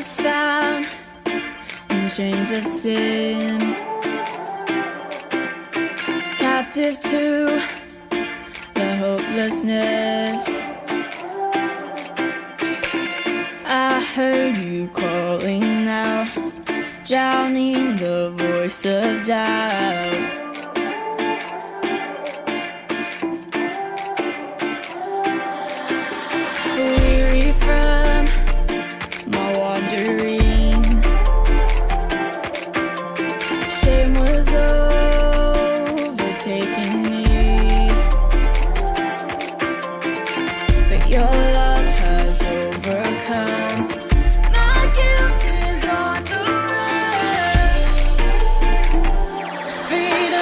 was found in chains of sin, captive to the hopelessness. I heard you calling out, drowning the voice of doubt. Weary from my wandering, shame was overtaking me, but your love has overcome. My guilt is on the run. Freedom.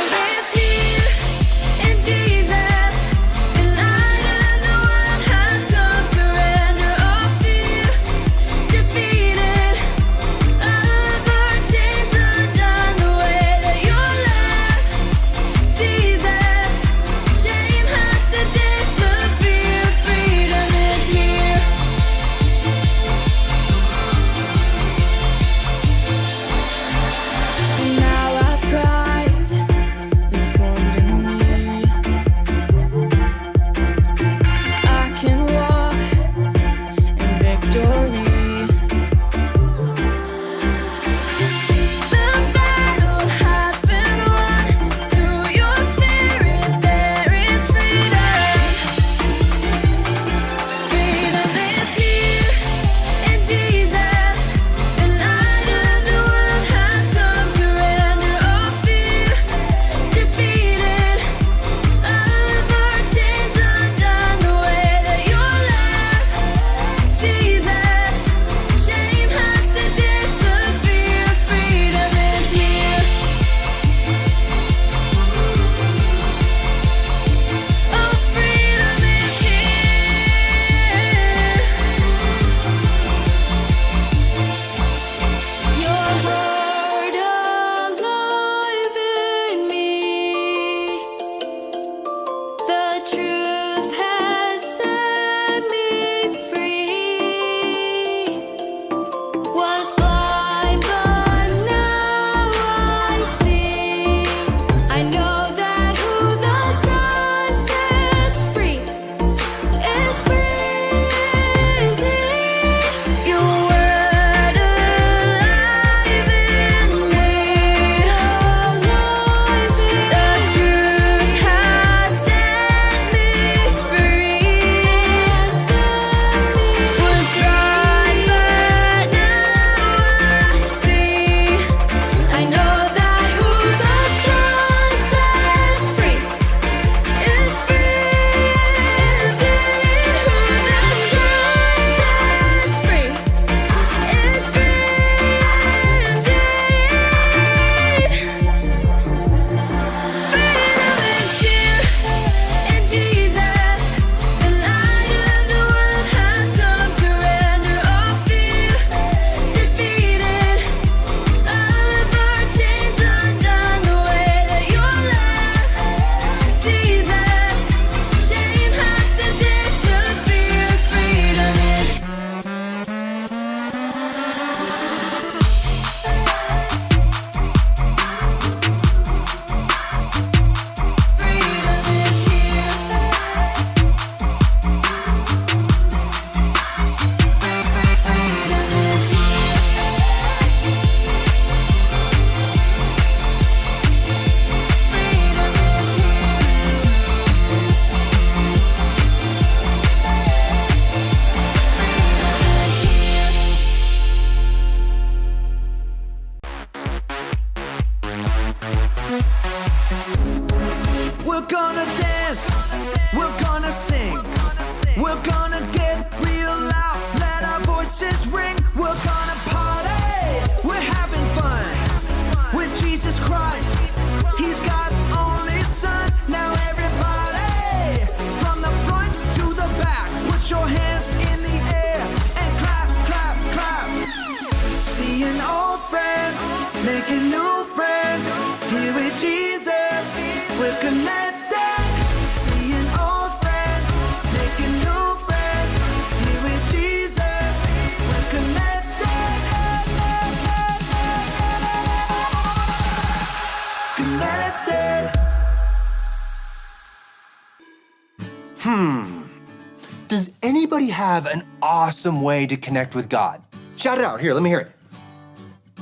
anybody have an awesome way to connect with God? Shout it out. Here, let me hear it.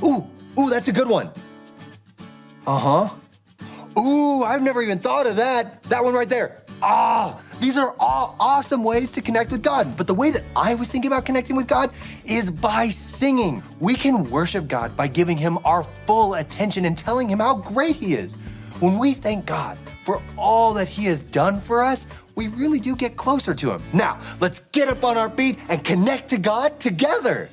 Ooh, that's a good one. Uh-huh. Ooh, I've never even thought of that. That one right there. These are all awesome ways to connect with God. But the way that I was thinking about connecting with God is by singing. We can worship God by giving him our full attention and telling him how great he is. When we thank God for all that he has done for us, we really do get closer to him. Now, let's get up on our feet and connect to God together.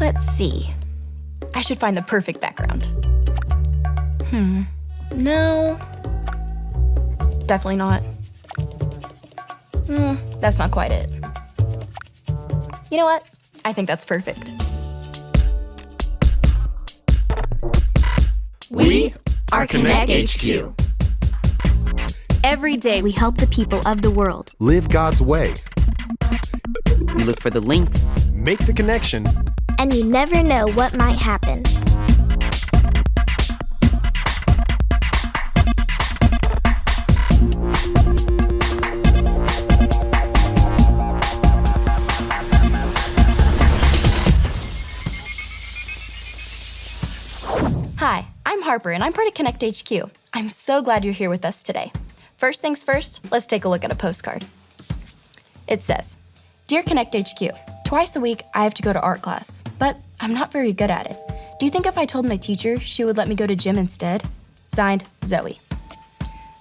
Let's see. I should find the perfect background. No. Definitely not. That's not quite it. You know what? I think that's perfect. We are Connect HQ. Every day we help the people of the world. Live God's way. We look for the links. Make the connection. And you never know what might happen. Hi, I'm Harper, and I'm part of Connect HQ. I'm so glad you're here with us today. First things first, let's take a look at a postcard. It says, Dear Connect HQ, twice a week I have to go to art class, but I'm not very good at it. Do you think if I told my teacher, she would let me go to gym instead? Signed, Zoe.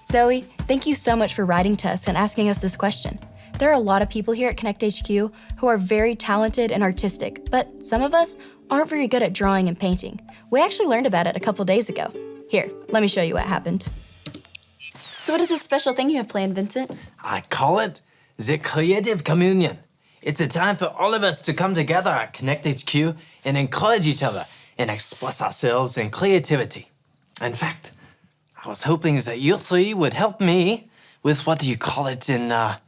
Zoe, thank you so much for writing to us and asking us this question. There are a lot of people here at Connect HQ who are very talented and artistic, but some of us aren't very good at drawing and painting. We actually learned about it a couple days ago. Here, let me show you what happened. So what is this special thing you have planned, Vincent? I call it the Creative Communion. It's a time for all of us to come together at Connect HQ and encourage each other and express ourselves in creativity. In fact, I was hoping that you three would help me with, what do you call it, a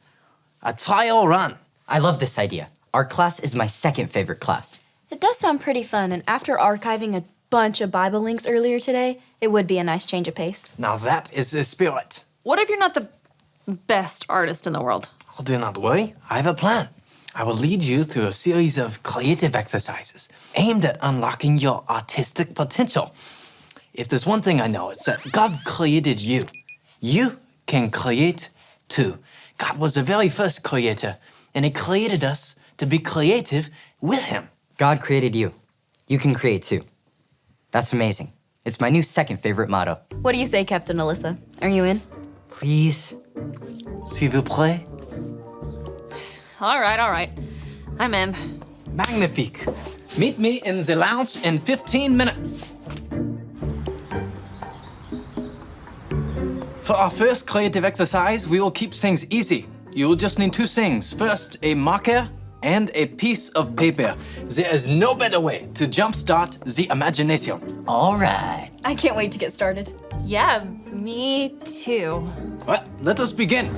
trial run. I love this idea. Our class is my second favorite class. It does sound pretty fun, and after archiving a bunch of Bible links earlier today, it would be a nice change of pace. Now that is the spirit. What if you're not the best artist in the world? Oh, do not worry, I have a plan. I will lead you through a series of creative exercises aimed at unlocking your artistic potential. If there's one thing I know, it's that God created you. You can create too. God was the very first creator, and He created us to be creative with Him. God created you. You can create too. That's amazing. It's my new second favorite motto. What do you say, Captain Alyssa? Are you in? Please? S'il vous plaît. All right. I'm in. Magnifique. Meet me in the lounge in 15 minutes. For our first creative exercise, we will keep things easy. You will just need two things. First, a marker and a piece of paper. There is no better way to jumpstart the imagination. All right. I can't wait to get started. Yeah, me too. Well, let us begin.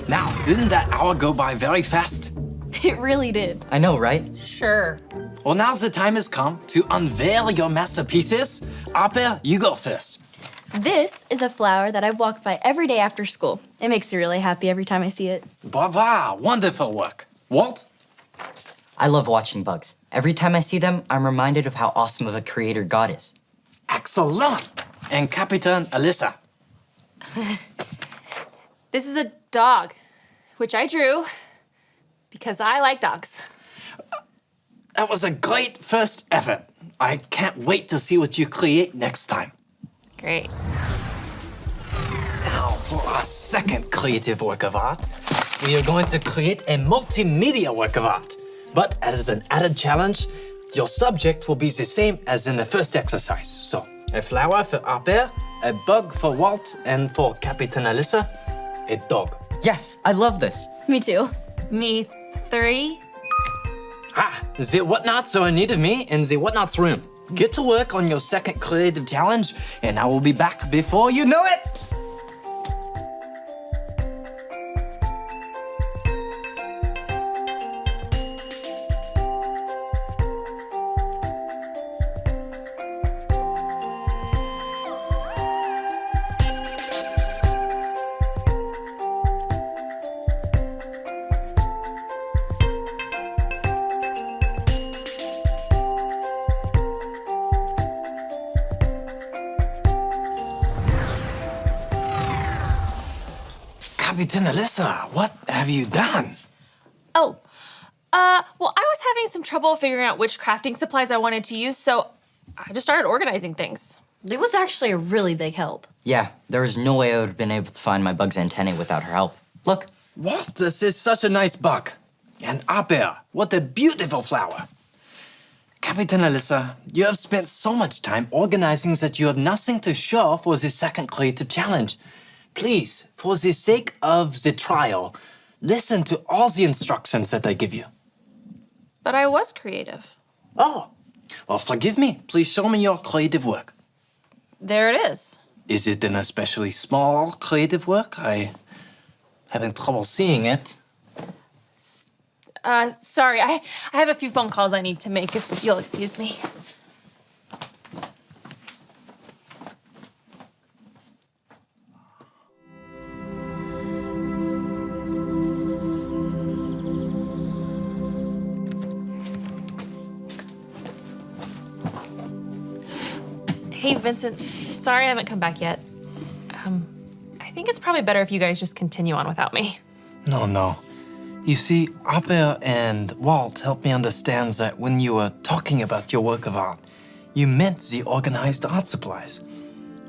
Now, didn't that hour go by very fast? It really did. I know, right? Sure. Well, now's the time has come to unveil your masterpieces. Harper, you go first. This is a flower that I've walked by every day after school. It makes me really happy every time I see it. Bravo, wonderful work. Walt? I love watching bugs. Every time I see them, I'm reminded of how awesome of a creator God is. Excellent. And Captain Alyssa? This is a dog, which I drew because I like dogs. That was a great first effort. I can't wait to see what you create next time. Great. Now, for our second creative work of art, we are going to create a multimedia work of art. But as an added challenge, your subject will be the same as in the first exercise. So, a flower for Harper, a bug for Walt, and for Captain Alyssa, a dog. Yes, I love this. Me too. Me 3. The whatnots are in need of me in the whatnots room. Get to work on your second creative challenge, and I will be back before you know it. Captain Alyssa, what have you done? Oh, Well, I was having some trouble figuring out which crafting supplies I wanted to use, so I just started organizing things. It was actually a really big help. Yeah, there was no way I would have been able to find my bug's antennae without her help. Look. What? This is such a nice bug. And Aber, what a beautiful flower. Captain Alyssa, you have spent so much time organizing that you have nothing to show for the second creative challenge. Please, for the sake of the trial, listen to all the instructions that I give you. But I was creative. Oh, well, forgive me. Please show me your creative work. There it is. Is it an especially small creative work? I having trouble seeing it. Sorry, I have a few phone calls I need to make, if you'll excuse me. Hey, Vincent, sorry I haven't come back yet. I think it's probably better if you guys just continue on without me. No. You see, Aber and Walt helped me understand that when you were talking about your work of art, you meant the organized art supplies.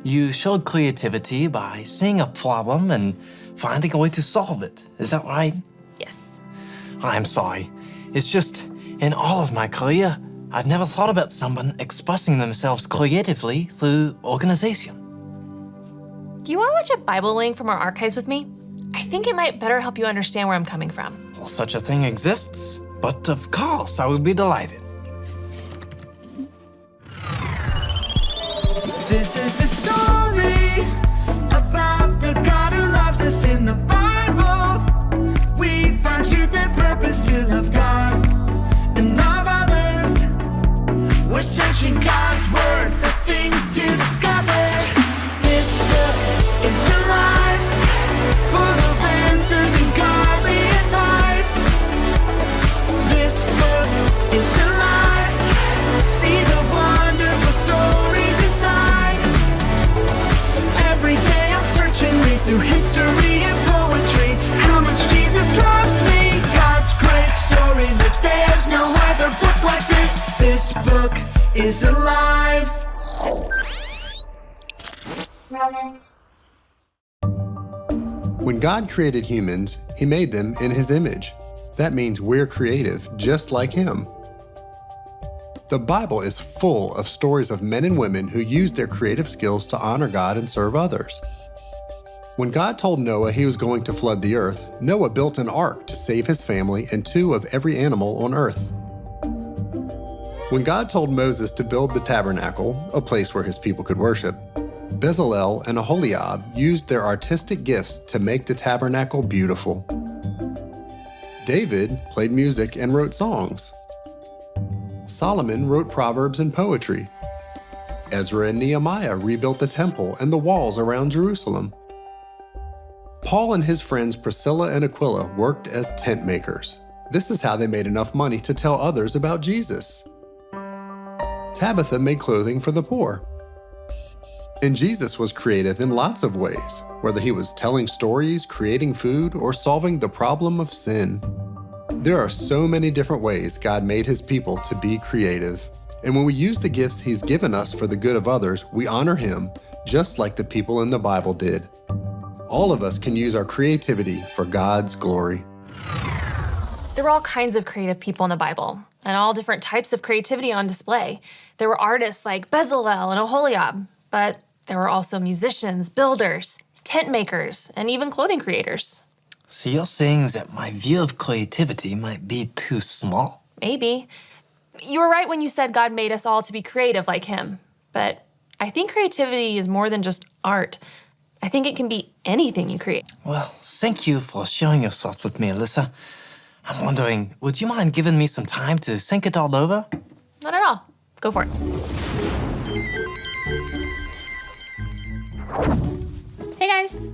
You showed creativity by seeing a problem and finding a way to solve it. Is that right? Yes. I'm sorry. It's just, in all of my career, I've never thought about someone expressing themselves creatively through organization. Do you want to watch a Bible link from our archives with me? I think it might better help you understand where I'm coming from. Well, such a thing exists, but of course, I would be delighted. This is the story about the God who loves us in the Bible. We find truth and purpose to love God and love others. We're searching God's word for things to discover. This book is alive, full of answers and godly advice. This book is alive. See the wonderful stories inside. Every day I'm searching, read through history and poetry. How much Jesus loves me. God's great story lives. There's no other book like this. This book is alive. Romans. When God created humans, He made them in His image. That means we're creative, just like Him. The Bible is full of stories of men and women who used their creative skills to honor God and serve others. When God told Noah he was going to flood the earth, Noah built an ark to save his family and 2 of every animal on earth. When God told Moses to build the tabernacle, a place where his people could worship, Bezalel and Aholiab used their artistic gifts to make the tabernacle beautiful. David played music and wrote songs. Solomon wrote proverbs and poetry. Ezra and Nehemiah rebuilt the temple and the walls around Jerusalem. Paul and his friends Priscilla and Aquila worked as tent makers. This is how they made enough money to tell others about Jesus. Tabitha made clothing for the poor. And Jesus was creative in lots of ways, whether he was telling stories, creating food, or solving the problem of sin. There are so many different ways God made his people to be creative. And when we use the gifts he's given us for the good of others, we honor him, just like the people in the Bible did. All of us can use our creativity for God's glory. There were all kinds of creative people in the Bible, and all different types of creativity on display. There were artists like Bezalel and Aholiab, but there were also musicians, builders, tent makers, and even clothing creators. So you're saying that my view of creativity might be too small? Maybe. You were right when you said God made us all to be creative like him. But I think creativity is more than just art. I think it can be anything you create. Well, thank you for sharing your thoughts with me, Alyssa. I'm wondering, would you mind giving me some time to think it all over? Not at all. Go for it. Hey guys,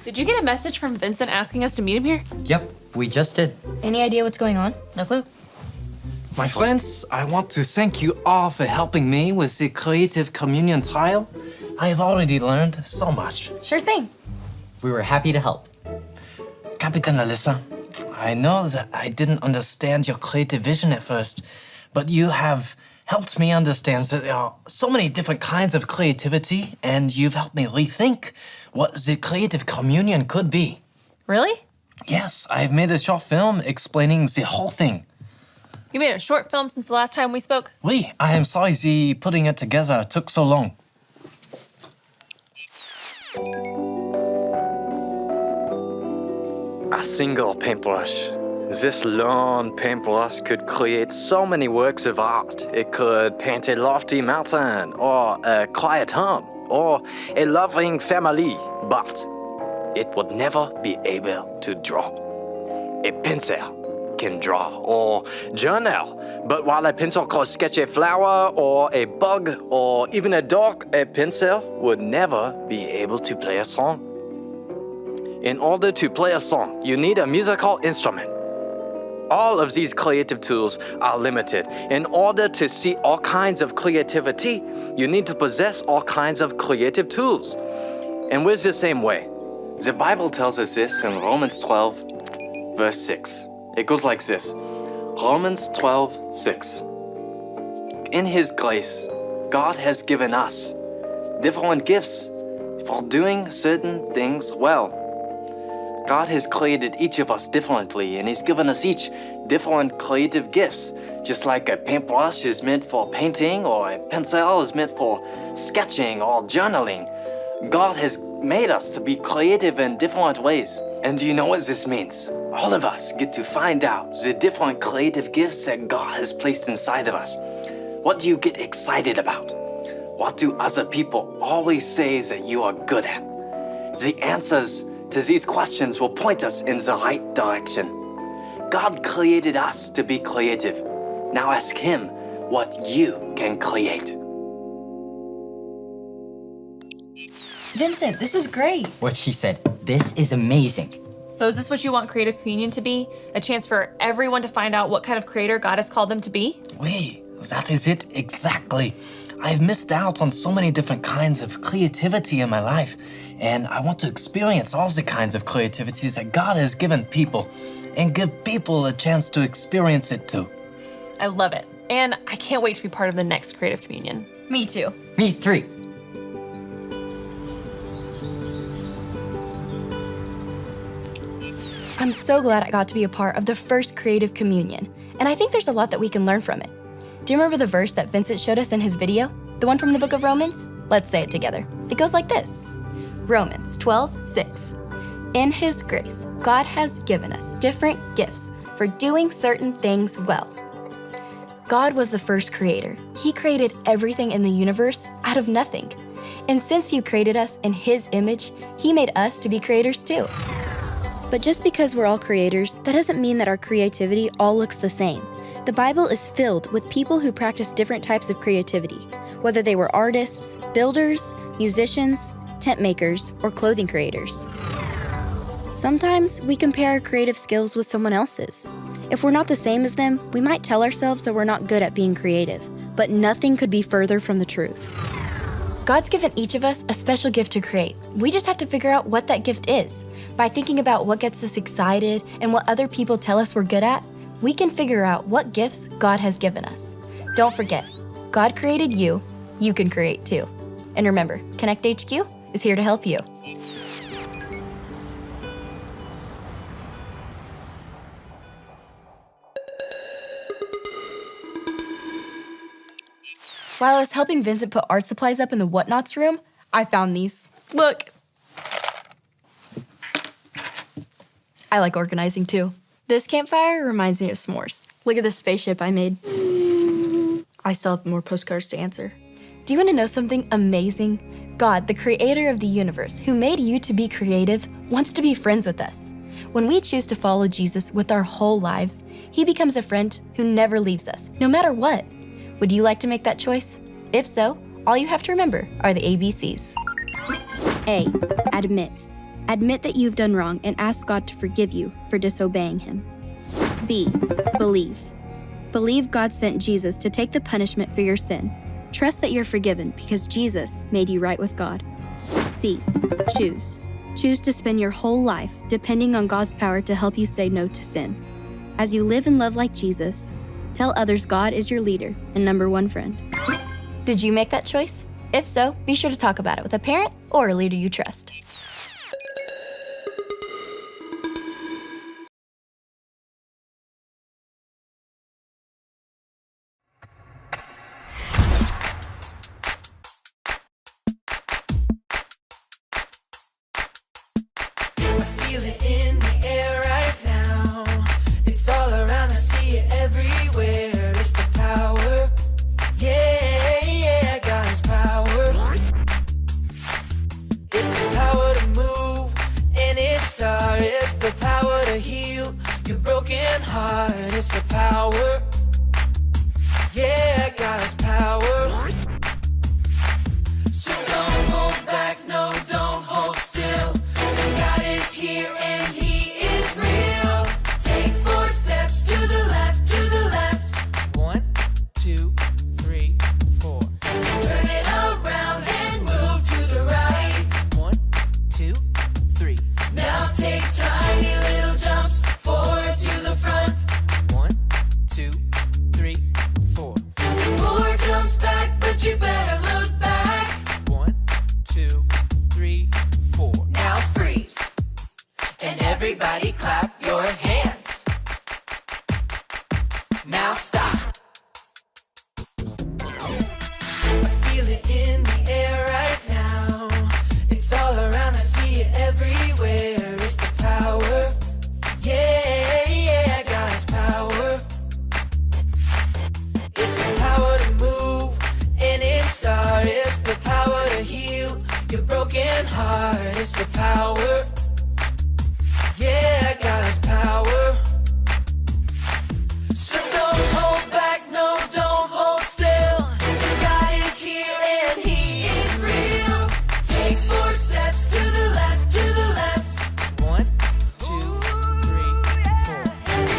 did you get a message from Vincent asking us to meet him here? Yep, we just did. Any idea what's going on? No clue. My friends, I want to thank you all for helping me with the Creative Communion trial. I have already learned so much. Sure thing. We were happy to help. Captain Alyssa, I know that I didn't understand your creative vision at first, but you have helped me understand that there are so many different kinds of creativity, and you've helped me rethink what the creative communion could be. Really? Yes, I've made a short film explaining the whole thing. You made a short film since the last time we spoke? Oui, I am sorry the putting it together took so long. A single paintbrush. This long paintbrush could create so many works of art. It could paint a lofty mountain, or a quiet home, or a loving family, but it would never be able to draw. A pencil can draw or journal, but while a pencil could sketch a flower or a bug or even a dog, a pencil would never be able to play a song. In order to play a song, you need a musical instrument. All of these creative tools are limited. In order to see all kinds of creativity, you need to possess all kinds of creative tools. And we're the same way. The Bible tells us this in Romans 12, verse 6. It goes like this. Romans 12, 6. In His grace, God has given us different gifts for doing certain things well. God has created each of us differently, and He's given us each different creative gifts. Just like a paintbrush is meant for painting, or a pencil is meant for sketching or journaling. God has made us to be creative in different ways. And do you know what this means? All of us get to find out the different creative gifts that God has placed inside of us. What do you get excited about? What do other people always say that you are good at? The answers to these questions will point us in the right direction. God created us to be creative. Now ask Him what you can create. Vincent, this is great. What she said, this is amazing. So is this what you want Creative Communion to be? A chance for everyone to find out what kind of creator God has called them to be? Oui, that is it exactly. I've missed out on so many different kinds of creativity in my life, and I want to experience all the kinds of creativities that God has given people and give people a chance to experience it too. I love it. And I can't wait to be part of the next Creative Communion. Me too. Me 3. I'm so glad I got to be a part of the first Creative Communion, and I think there's a lot that we can learn from it. Do you remember the verse that Vincent showed us in his video? The one from the book of Romans? Let's say it together. It goes like this. Romans 12:6. In His grace, God has given us different gifts for doing certain things well. God was the first creator. He created everything in the universe out of nothing. And since He created us in His image, He made us to be creators too. But just because we're all creators, that doesn't mean that our creativity all looks the same. The Bible is filled with people who practice different types of creativity, whether they were artists, builders, musicians, tent makers, or clothing creators. Sometimes we compare our creative skills with someone else's. If we're not the same as them, we might tell ourselves that we're not good at being creative, but nothing could be further from the truth. God's given each of us a special gift to create. We just have to figure out what that gift is. By thinking about what gets us excited and what other people tell us we're good at, we can figure out what gifts God has given us. Don't forget, God created you, you can create too. And remember, Connect HQ is here to help you. While I was helping Vincent put art supplies up in the Whatnots room, I found these. Look. I like organizing too. This campfire reminds me of s'mores. Look at this spaceship I made. I still have more postcards to answer. Do you want to know something amazing? God, the creator of the universe, who made you to be creative, wants to be friends with us. When we choose to follow Jesus with our whole lives, He becomes a friend who never leaves us, no matter what. Would you like to make that choice? If so, all you have to remember are the ABCs. A. Admit. Admit that you've done wrong and ask God to forgive you for disobeying Him. B. Believe. Believe God sent Jesus to take the punishment for your sin. Trust that you're forgiven because Jesus made you right with God. C. Choose. Choose to spend your whole life depending on God's power to help you say no to sin. As you live and love like Jesus, tell others God is your leader and number one friend. Did you make that choice? If so, be sure to talk about it with a parent or a leader you trust. Feel it in the air right now. It's all around, I see it everywhere. It's the power. Yeah, yeah, God's power. It's the power to move any star. It's the power to heal your broken heart. It's the power. Yeah, God's power. So don't hold back, no, don't hold still. God is here and He is real. Take 4 steps to the left, to the left. 1, 2, 3, 4. Turn it around and move to the right. 1, 2, 3. Now take tiny little jumps forward to the front. 1, 2, 3, 4. 4 jumps back, but you better look back. 1, 2, 3, 4. Now freeze. And everybody clap your hands. Now stop. I feel it in the air right now. It's all around, I see it everywhere. It's the power. Yeah, yeah, God's power. It's the power to move any star. It's the power to heal your broken heart. It's the power. Yeah, God's power. So don't hold back, no, don't hold still. God is here and He is real. Take 4 steps to the left, to the left. 1, 2, 3, 4.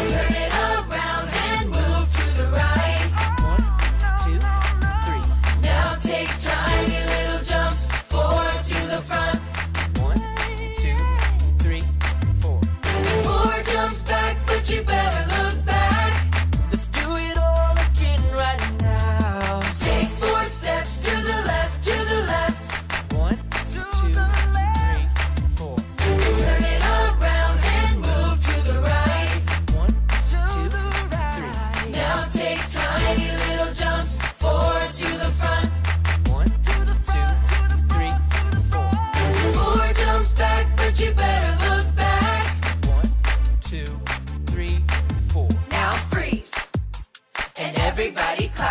Turn it around and move to the right. 1, 2, 3. Now take tiny little jumps forward to the front. 1, 2, 3, 4. 4 jumps back, but you better look back. Let's do it all again right now. Take 4 steps to the left, to the left. 1, 2, 3, 4. Turn it around and move to the right. 1, 2, 3. Now take tiny little jumps forward to the front. 1, 2, 3, 4. 4 jumps back, but you better look back. 1, 2, 3, 4. Now freeze. And everybody clap.